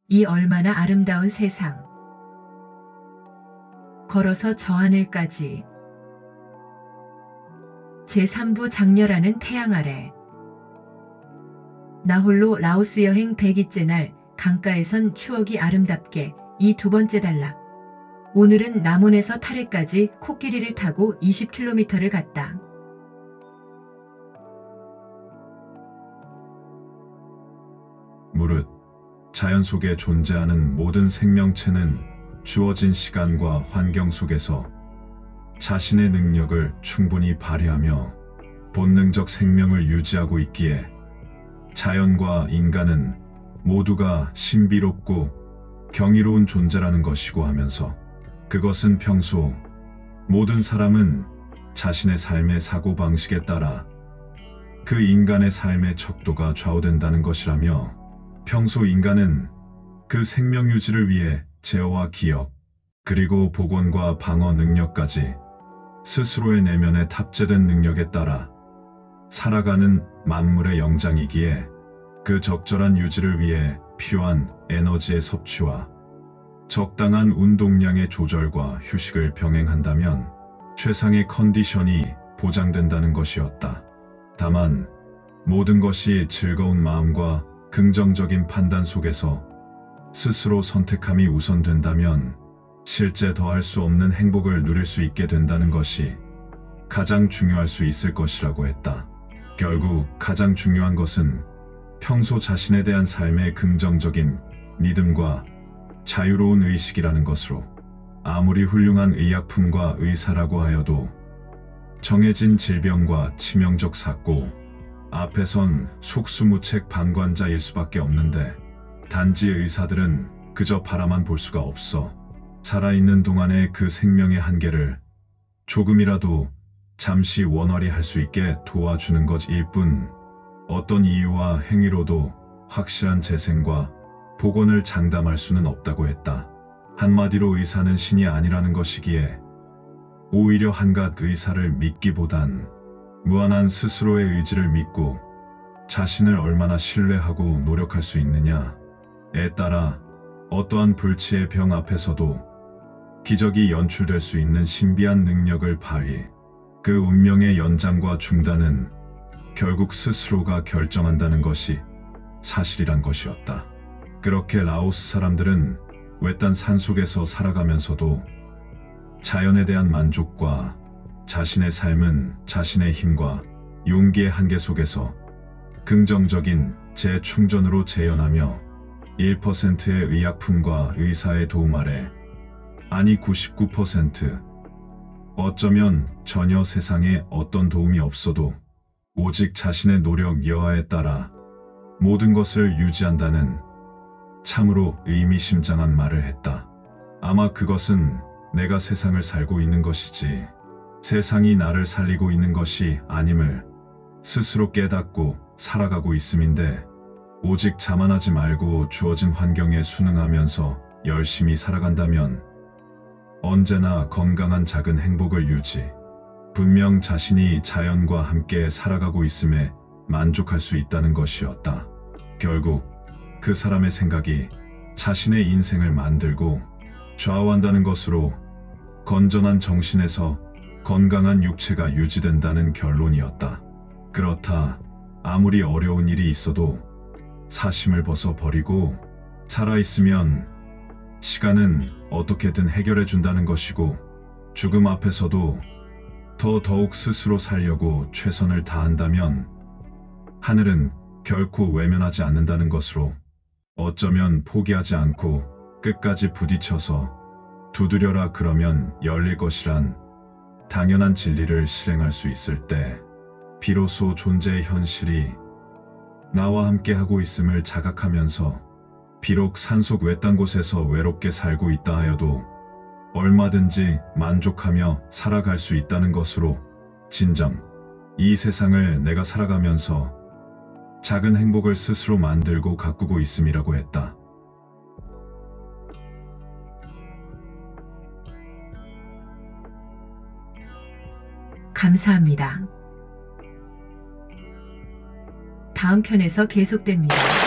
이 얼마나 아름다운 세상. 걸어서 저 하늘까지. 제3부 장렬하는 태양 아래. 나 홀로 라오스 여행 100일째 날 강가에선 추억이 아름답게 이 두 번째 단락. 오늘은 남원에서 타레까지 코끼리를 타고 20km를 갔다. 무릇 자연 속에 존재하는 모든 생명체는 주어진 시간과 환경 속에서 자신의 능력을 충분히 발휘하며 본능적 생명을 유지하고 있기에 자연과 인간은 모두가 신비롭고 경이로운 존재라는 것이고 하면서 그것은 평소 모든 사람은 자신의 삶의 사고방식에 따라 그 인간의 삶의 척도가 좌우된다는 것이라며 평소 인간은 그 생명 유지를 위해 제어와 기억 그리고 복원과 방어 능력까지 스스로의 내면에 탑재된 능력에 따라 살아가는 만물의 영장이기에 그 적절한 유지를 위해 필요한 에너지의 섭취와 적당한 운동량의 조절과 휴식을 병행한다면 최상의 컨디션이 보장된다는 것이었다. 다만 모든 것이 즐거운 마음과 긍정적인 판단 속에서 스스로 선택함이 우선된다면 실제 더할 수 없는 행복을 누릴 수 있게 된다는 것이 가장 중요할 수 있을 것이라고 했다. 결국 가장 중요한 것은 평소 자신에 대한 삶의 긍정적인 믿음과 자유로운 의식이라는 것으로 아무리 훌륭한 의약품과 의사라고 하여도 정해진 질병과 치명적 사고 앞에선 속수무책 방관자일 수밖에 없는데 단지 의사들은 그저 바라만 볼 수가 없어 살아있는 동안의 그 생명의 한계를 조금이라도 잠시 원활히 할 수 있게 도와주는 것일 뿐 어떤 이유와 행위로도 확실한 재생과 복원을 장담할 수는 없다고 했다. 한마디로 의사는 신이 아니라는 것이기에 오히려 한갓 의사를 믿기보단 무한한 스스로의 의지를 믿고 자신을 얼마나 신뢰하고 노력할 수 있느냐에 따라 어떠한 불치의 병 앞에서도 기적이 연출될 수 있는 신비한 능력을 발휘, 그 운명의 연장과 중단은 결국 스스로가 결정한다는 것이 사실이란 것이었다. 그렇게 라오스 사람들은 외딴 산속에서 살아가면서도 자연에 대한 만족과 자신의 삶은 자신의 힘과 용기의 한계 속에서 긍정적인 재충전으로 재현하며 1%의 의약품과 의사의 도움 아래 아니 99% 어쩌면 전혀 세상에 어떤 도움이 없어도 오직 자신의 노력 여하에 따라 모든 것을 유지한다는 참으로 의미심장한 말을 했다. 아마 그것은 내가 세상을 살고 있는 것이지 세상이 나를 살리고 있는 것이 아님을 스스로 깨닫고 살아가고 있음인데 오직 자만하지 말고 주어진 환경에 순응하면서 열심히 살아간다면 언제나 건강한 작은 행복을 유지, 분명 자신이 자연과 함께 살아가고 있음에 만족할 수 있다는 것이었다. 결국 그 사람의 생각이 자신의 인생을 만들고 좌우한다는 것으로 건전한 정신에서 건강한 육체가 유지된다는 결론이었다. 그렇다. 아무리 어려운 일이 있어도 사심을 벗어버리고 살아있으면 시간은 어떻게든 해결해 준다는 것이고 죽음 앞에서도 더욱 스스로 살려고 최선을 다한다면 하늘은 결코 외면하지 않는다는 것으로 어쩌면 포기하지 않고 끝까지 부딪혀서 두드려라 그러면 열릴 것이란 당연한 진리를 실행할 수 있을 때 비로소 존재의 현실이 나와 함께 하고 있음을 자각하면서 비록 산속 외딴 곳에서 외롭게 살고 있다 하여도 얼마든지 만족하며 살아갈 수 있다는 것으로 진정 이 세상을 내가 살아가면서 작은 행복을 스스로 만들고 가꾸고 있음이라고 했다. 감사합니다. 다음 편에서 계속됩니다.